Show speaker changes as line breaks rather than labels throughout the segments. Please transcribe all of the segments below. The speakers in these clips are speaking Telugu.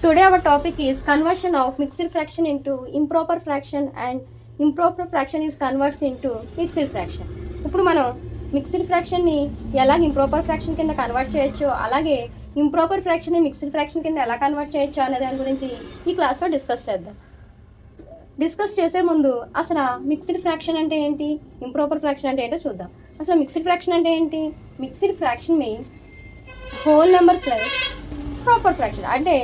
Today our topic is conversion of mixed fraction into improper fraction and improper fraction is converts into mixed fraction. ఇప్పుడు మనం మిక్స్డ్ ఫ్రాక్షన్ని ఎలా ఇంప్రాపర్ ఫ్రాక్షన్ కింద కన్వర్ట్ చేయొచ్చు, అలాగే ఇంప్రాపర్ ఫ్రాక్షన్ని మిక్స్డ్ ఫ్రాక్షన్ కింద ఎలా కన్వర్ట్ చేయొచ్చు అనే దాని గురించి ఈ క్లాస్లో డిస్కస్ చేద్దాం. డిస్కస్ చేసే ముందు అసలు మిక్స్డ్ ఫ్రాక్షన్ అంటే ఏంటి, ఇంప్రాపర్ ఫ్రాక్షన్ అంటే ఏంటో చూద్దాం. అసలు మిక్స్డ్ ఫ్రాక్షన్ అంటే ఏంటి? Mixed fraction means whole number plus proper fraction. అంటే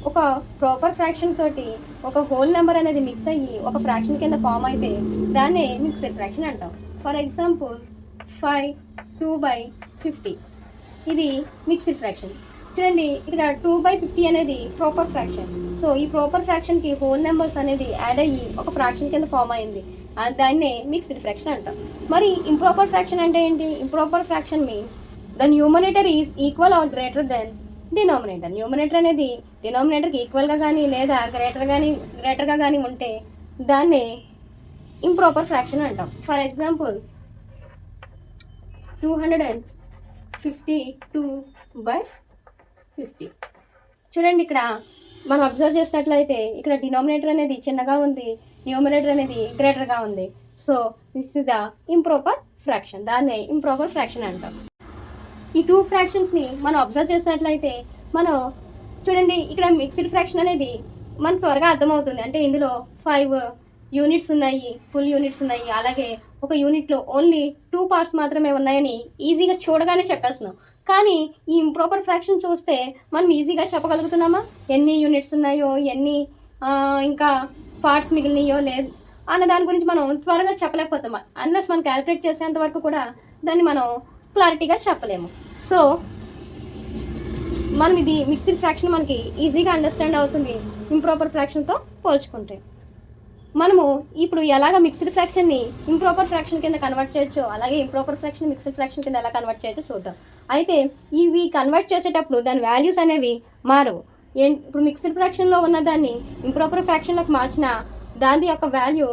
ఒక ప్రాపర్ ఫ్రాక్షన్ తోటి ఒక హోల్ నెంబర్ అనేది మిక్స్ అయ్యి ఒక ఫ్రాక్షన్ కింద ఫామ్ అయితే దాన్నే మిక్స్డ్ ఫ్రాక్షన్ అంటాం. ఫర్ ఎగ్జాంపుల్ 5/2/50 ఇది మిక్స్డ్ ఫ్రాక్షన్. చూడండి, ఇక్కడ 2/50 అనేది ప్రాపర్ ఫ్రాక్షన్. సో ఈ ప్రాపర్ ఫ్రాక్షన్కి హోల్ నెంబర్స్ అనేది యాడ్ అయ్యి ఒక ఫ్రాక్షన్ కింద ఫామ్ అయింది, దాన్నే మిక్స్డ్ ఫ్రాక్షన్ అంటాం. మరి ఇంప్రాపర్ ఫ్రాక్షన్ అంటే ఏంటి? Improper fraction means the numerator is equal or greater than denominator. Numerator అనేది డినామినేటర్కి ఈక్వల్గా కానీ లేదా గ్రేటర్గా కానీ ఉంటే దాన్నే ఇంప్రాపర్ ఫ్రాక్షన్ అంటాం. For example 252/50. చూడండి, ఇక్కడ మనం అబ్జర్వ్ చేసినట్లయితే ఇక్కడ డినామినేటర్ అనేది చిన్నగా ఉంది, న్యూమరేటర్ అనేది గ్రేటర్గా ఉంది. So this is the improper fraction, దాన్నే ఇంప్రాపర్ ఫ్రాక్షన్ అంటాం. ఈ టూ ఫ్రాక్షన్స్ని మనం అబ్జర్వ్ చేసినట్లయితే మనం చూడండి, ఇక్కడ మిక్స్డ్ ఫ్రాక్షన్ అనేది మనకు త్వరగా అర్థమవుతుంది. అంటే ఇందులో 5 యూనిట్స్ ఉన్నాయి, ఫుల్ యూనిట్స్ ఉన్నాయి, అలాగే ఒక యూనిట్లో ఓన్లీ 2 పార్ట్స్ మాత్రమే ఉన్నాయని ఈజీగా చూడగానే చెప్పేస్తున్నాం. కానీ ఈ ఇంప్రాపర్ ఫ్రాక్షన్ చూస్తే మనం ఈజీగా చెప్పగలుగుతున్నామా ఎన్ని యూనిట్స్ ఉన్నాయో, ఎన్ని ఇంకా పార్ట్స్ మిగిలినాయో లేదు అన్న దాని గురించి మనం త్వరగా చెప్పలేకపోతాం. అన్లెస్ మనం క్యాలిక్యులేట్ చేసేంత వరకు కూడా దాన్ని మనం క్లారిటీగా చెప్పలేము. సో మనం ఇది మిక్స్డ్ ఫ్రాక్షన్ మనకి ఈజీగా అండర్స్టాండ్ అవుతుంది ఇంప్రాపర్ ఫ్రాక్షన్తో పోల్చుకుంటే. మనము ఇప్పుడు ఎలాగ మిక్స్డ్ ఫ్రాక్షన్ని ఇంప్రాపర్ ఫ్రాక్షన్ కింద కన్వర్ట్ చేయొచ్చో, అలాగే ఇంప్రాపర్ ఫ్రాక్షన్ మిక్స్డ్ ఫ్రాక్షన్ కింద ఎలా కన్వర్ట్ చేయొచ్చో చూద్దాం. అయితే ఇవి కన్వర్ట్ చేసేటప్పుడు దాని వాల్యూస్ అనేవి మారవు. ఇప్పుడు మిక్స్డ్ ఫ్రాక్షన్లో ఉన్న దాన్ని ఇంప్రాపర్ ఫ్రాక్షన్లోకి మార్చిన దాని యొక్క వాల్యూ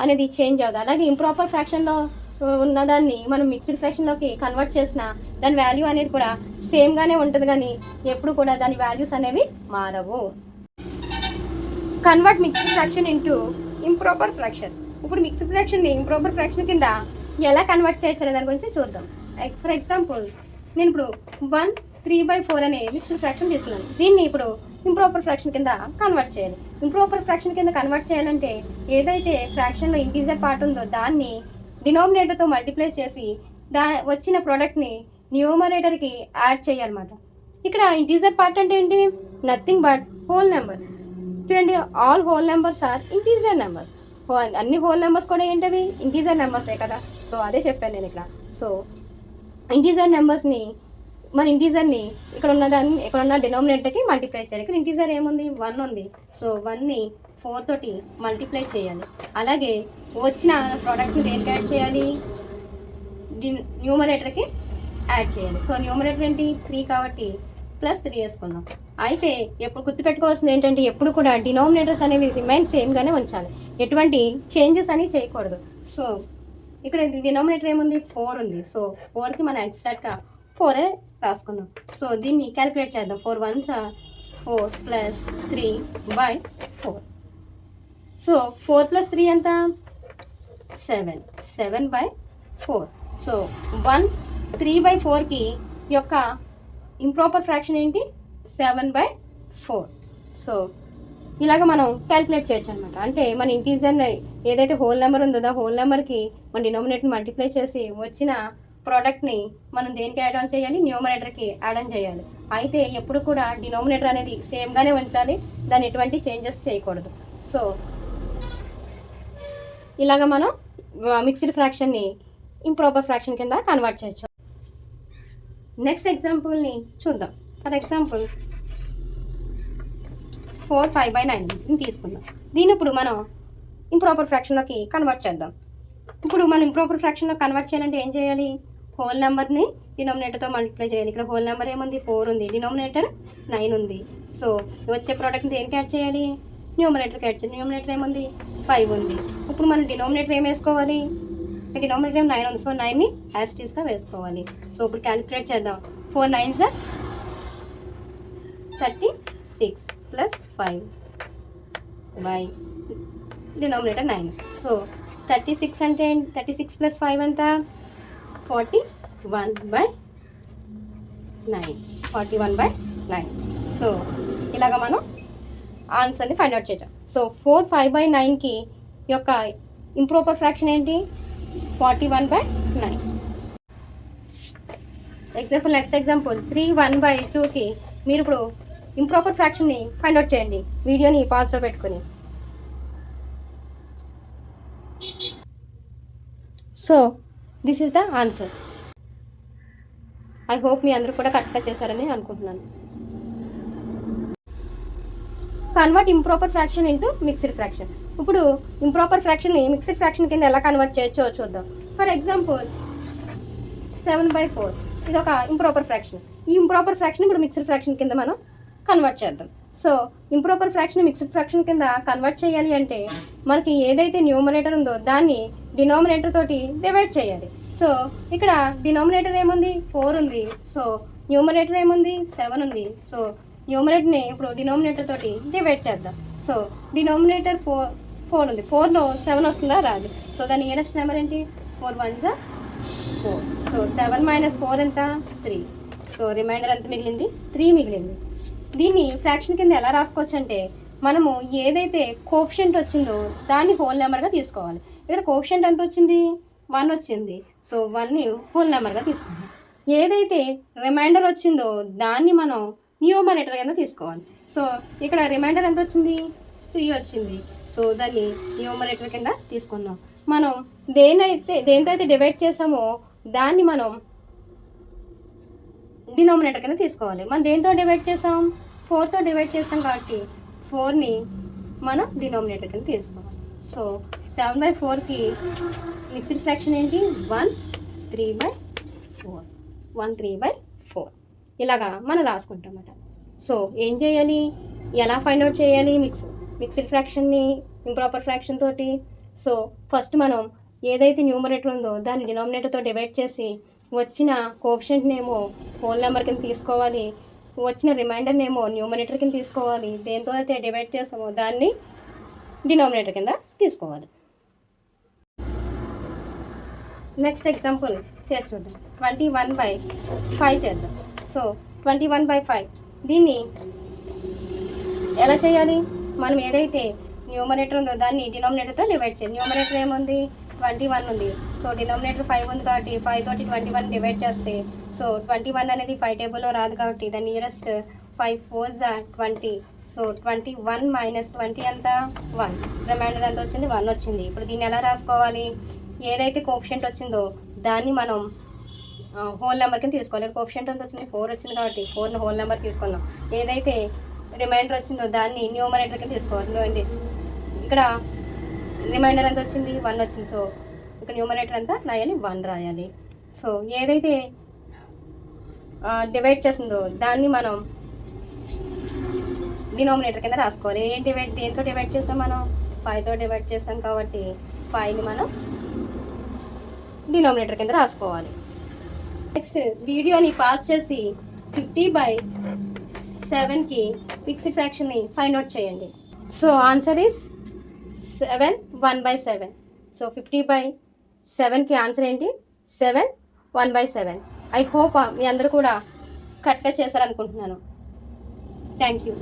అనేది చేంజ్ అవ్వదు. అలాగే ఇంప్రాపర్ ఫ్రాక్షన్లో ఉన్నదాన్ని మనం మిక్స్డ్ ఫ్రాక్షన్లోకి కన్వర్ట్ చేసిన దాని వాల్యూ అనేది కూడా సేమ్గానే ఉంటుంది, కానీ ఎప్పుడు కూడా దాని వాల్యూస్ అనేవి మారవు. Convert mixed fraction into improper fraction. ఇప్పుడు మిక్స్డ్ ఫ్రాక్షన్ని ఇంప్రాపర్ ఫ్రాక్షన్ కింద ఎలా కన్వర్ట్ చేయొచ్చు అనే దాని గురించి చూద్దాం. ఫర్ ఎగ్జాంపుల్ నేను ఇప్పుడు 1/3/4 అనే మిక్స్డ్ ఫ్రాక్షన్ తీసుకున్నాను. దీన్ని ఇప్పుడు ఇంప్రాపర్ ఫ్రాక్షన్ కింద కన్వర్ట్ చేయాలి. ఇంప్రాపర్ ఫ్రాక్షన్ కింద కన్వర్ట్ చేయాలంటే ఏదైతే ఫ్రాక్షన్లో ఇంటీజర్ పార్ట్ ఉందో దాన్ని డినామినేటర్తో మల్టిప్లై చేసి వచ్చిన ప్రోడక్ట్ని న్యూమరేటర్కి యాడ్ చేయాలన్నమాట. ఇక్కడ ఇంటీజర్ పార్ట్ అంటే ఏంటి? Nothing but whole number. చూడండి, all whole numbers are integer numbers. అన్ని హోల్ నెంబర్స్ కూడా ఏంటవి? ఇంటీజర్ నెంబర్సే కదా. సో అదే చెప్పాను నేను ఇక్కడ. సో ఇంటీజర్ నెంబర్స్ని మన ఇంటీజర్ని ఇక్కడ ఉన్న డినామినేటర్కి మల్టిప్లై చేయాలి. ఇక్కడ ఇంటీజర్ ఏముంది? 1 ఉంది. సో 1ని 4 తోటి మల్టిప్లై చేయాలి. అలాగే వచ్చిన ప్రోడక్ట్ని దేనికి యాడ్ చేయాలి? న్యూమరేటర్కి యాడ్ చేయాలి. సో న్యూమరేటర్ ఏంటి? 3 కాబట్టి +3 వేసుకుందాం. అయితే ఎప్పుడు గుర్తుపెట్టుకోవాల్సింది ఏంటంటే ఎప్పుడు కూడా డినామినేటర్స్ అనేవి రిమైన్ సేమ్గానే ఉంచాలి, ఎటువంటి చేంజెస్ అని చేయకూడదు. సో ఇక్కడ డినామినేటర్ ఏముంది? 4 ఉంది. సో 4కి మనం ఎగ్జాక్ట్గా 4 రాసుకున్నాం. సో దీన్ని క్యాలిక్యులేట్ చేద్దాం. 4 1s 4 + 3/4. సో 4 + 3 ఎంత? 7/4. సో 1/3/4కి యొక్క ఇంప్రాపర్ ఫ్రాక్షన్ ఏంటి? 7/4. సో ఇలాగ మనం క్యాలిక్యులేట్ చేయొచ్చు అనమాట. అంటే మన ఇంటీజర్ ఏదైతే హోల్ నెంబర్ ఉందో ఆ హోల్ నెంబర్కి మన డినామినేటర్ మల్టిప్లై చేసి వచ్చిన ప్రోడక్ట్ని మనం దేనికి యాడ్ ఆన్ చేయాలి? న్యూమరేటర్కి యాడ్ ఆన్ చేయాలి. అయితే ఎప్పుడు కూడా డినామినేటర్ అనేది సేమ్గానే ఉంచాలి, దాన్ని ఎటువంటి చేంజెస్ చేయకూడదు. సో ఇలాగ మనం మిక్స్డ్ ఫ్రాక్షన్ని ఇంప్రాపర్ ఫ్రాక్షన్ కింద కన్వర్ట్ చేయొచ్చు. నెక్స్ట్ ఎగ్జాంపుల్ని చూద్దాం. ఫర్ ఎగ్జాంపుల్ 4/5/9 తీసుకుందాం. దీన్ని ఇప్పుడు మనం ఇంప్రాపర్ ఫ్రాక్షన్లోకి కన్వర్ట్ చేద్దాం. ఇప్పుడు మనం ఇంప్రాపర్ ఫ్రాక్షన్లో కన్వర్ట్ చేయాలంటే ఏం చేయాలి? హోల్ నెంబర్ని డినామినేటర్తో మల్టిప్లై చేయాలి. ఇక్కడ హోల్ నెంబర్ ఏముంది? 4 ఉంది, డినామినేటర్ 9 ఉంది. సో వచ్చే ప్రోడక్ట్ని దేనికి యాడ్ చేయాలి? న్యూమరేటర్కి యాడ్ చేయాలి. న్యూమరేటర్ ఏముంది? 5 ఉంది. ఇప్పుడు మనం డినామినేటర్ ఏం వేసుకోవాలి? డినామినేటర్ 9 ఉంది. సో 9ని యాజ్ టీస్గా వేసుకోవాలి. సో ఇప్పుడు క్యాలిక్యులేట్ చేద్దాం. 4 9s 30 6 plus 5 by denominator 9. So 36 అంటే 36 ప్లస్ 5 ఎంత 41/9. 41/9. సో ఇలాగ మనం ఆన్సర్ని ఫైండ్ అవుట్ చేద్దాం. సో 4 5/9కి యొక్క ఇంప్రాపర్ ఫ్రాక్షన్ ఏంటి 41/9. ఎగ్జాంపుల్ నెక్స్ట్ ఎగ్జాంపుల్ 3 1/2కి మీరు ఇప్పుడు ఇంప్రాపర్ ఫ్రాక్షన్ని ఫైండ్ అవుట్ చేయండి. వీడియోని పాజ్లో పెట్టుకొని. So this is the answer. I hope మీ అందరూ కూడా కరెక్ట్గా చేశారని అనుకుంటున్నాను. Convert improper fraction into mixed fraction. ఇప్పుడు ఇంప్రాపర్ ఫ్రాక్షన్ని మిక్స్డ్ ఫ్రాక్షన్ కింద ఎలా కన్వర్ట్ చేయొచ్చో చూద్దాం. ఫర్ ఎగ్జాంపుల్ 7/4 ఇది ఒక ఇంప్రాపర్ ఫ్రాక్షన్. ఈ ఇంప్రాపర్ ఫ్రాక్షన్ ఇప్పుడు మిక్స్డ్ ఫ్రాక్షన్ కింద మనం కన్వర్ట్ చేద్దాం. So improper fraction mixed fraction కింద కన్వర్ట్ చేయాలి అంటే మనకి ఏదైతే న్యూమరేటర్ ఉందో దాన్ని డినామినేటర్ తోటి డివైడ్ చేయాలి. సో ఇక్కడ డినామినేటర్ ఏముంది 4 ఉంది. సో న్యూమరేటర్ ఏముంది 7 ఉంది. సో న్యూమరేటర్ని ఇప్పుడు డినామినేటర్ తోటి డివైడ్ చేద్దాం. సో డినామినేటర్ 4 ఉంది. 4లో 7 వస్తుందా రాదు. సో దాని నియరెస్ట్ నెంబర్ ఏంటి 4 1 4. సో 7 - 4 ఎంత 3. సో రిమైండర్ ఎంత మిగిలింది 3 మిగిలింది. దీన్ని ఫ్రాక్షన్ కింద ఎలా రాసుకోవచ్చు అంటే మనము ఏదైతే కోఫిషియంట్ వచ్చిందో దాన్ని హోల్ నెంబర్గా తీసుకోవాలి. ఇక్కడ కోఫిషియంట్ ఎంత వచ్చింది 1 వచ్చింది. సో 1ని హోల్ నెంబర్గా తీసుకుంటాం. ఏదైతే రిమైండర్ వచ్చిందో దాన్ని మనం న్యూమరేటర్ కింద తీసుకోవాలి. సో ఇక్కడ రిమైండర్ ఎంత వచ్చింది 3 వచ్చింది. సో దాన్ని న్యూమరేటర్ కింద తీసుకున్నాం. మనం దేంతో అయితే డివైడ్ చేసామో దాన్ని మనం డినామినేటర్ కింద తీసుకోవాలి. మనం దేంతో డివైడ్ చేసాం 4తో డివైడ్ చేసాం కాబట్టి 4ని మనం డినామినేటర్ కింద తీసుకోవాలి. సో 7/4కి మిక్స్డ్ ఫ్రాక్షన్ ఏంటి 1 3/4. 1 3/4 ఇలాగా మనం రాసుకుంటాం అన్నమాట. సో ఏం చేయాలి ఎలా ఫైండ్ అవుట్ చేయాలి మిక్స్డ్ ఫ్రాక్షన్ని ఇంప్రాపర్ ఫ్రాక్షన్ తోటి. సో ఫస్ట్ మనం ఏదైతే న్యూమరేటర్ ఉందో దాన్ని డినామినేటర్తో డివైడ్ చేసి వచ్చిన కోఎఫిషియంట్ని ఏమో హోల్ నెంబర్ కింద తీసుకోవాలి. వచ్చిన రిమైండర్ని ఏమో న్యూమరేటర్ కింద తీసుకోవాలి. దేంతో అయితే డివైడ్ చేస్తామో దాన్ని డినామినేటర్ కింద తీసుకోవాలి. నెక్స్ట్ ఎగ్జాంపుల్ చేసి చూద్దాం. 21/5 చేద్దాం. సో 21/5 దీన్ని ఎలా చేయాలి మనం ఏదైతే న్యూమరేటర్ ఉందో దాన్ని డినామినేటర్తో డివైడ్ చేయాలి. న్యూమరేటర్ ఏముంది 21 ఉంది. సో డినామినేటర్ 5 ఉంది కాబట్టి 5 తోటి 21 డివైడ్ చేస్తే సో 21 అనేది 5 టేబుల్లో రాదు కాబట్టి దాని నియరెస్ట్ 5 4s 20. సో 21 - 20 ఎంత 1. రిమైండర్ ఎంత వచ్చింది 1 వచ్చింది. ఇప్పుడు దీన్ని ఎలా రాసుకోవాలి ఏదైతే కోఎఫిషియంట్ వచ్చిందో దాన్ని మనం హోల్ నెంబర్ కింద తీసుకోవాలి. కోఎఫిషియంట్ ఎంత వచ్చింది 4 వచ్చింది కాబట్టి 4ని హోల్ నెంబర్ తీసుకున్నాం. ఏదైతే రిమైండర్ వచ్చిందో దాన్ని న్యూమరేటర్ కింద తీసుకోవాలి. ఇక్కడ రిమైండర్ ఎంత వచ్చింది 1 వచ్చింది. సో ఇక్కడ న్యూమరేటర్ ఎంత రాయాలి 1 రాయాలి. సో ఏదైతే డివైడ్ చేసిందో దాన్ని మనం డినామినేటర్ కింద రాసుకోవాలి. దేంతో డివైడ్ చేసాం మనం 5తో డివైడ్ చేసాం కాబట్టి 5ని మనం డినామినేటర్ కింద రాసుకోవాలి. నెక్స్ట్ వీడియోని పాస్ చేసి 50/7కి మిక్స్డ్ ఫ్రాక్షన్ని ఫైండ్ అవుట్ చేయండి. So answer is 7 1/7. సో 50/7కి ఆన్సర్ ఏంటి 7 1/7. ఐ హోప్ మీ అందరూ కూడా కరెక్ట్గా చేశారనుకుంటున్నాను. Thank you.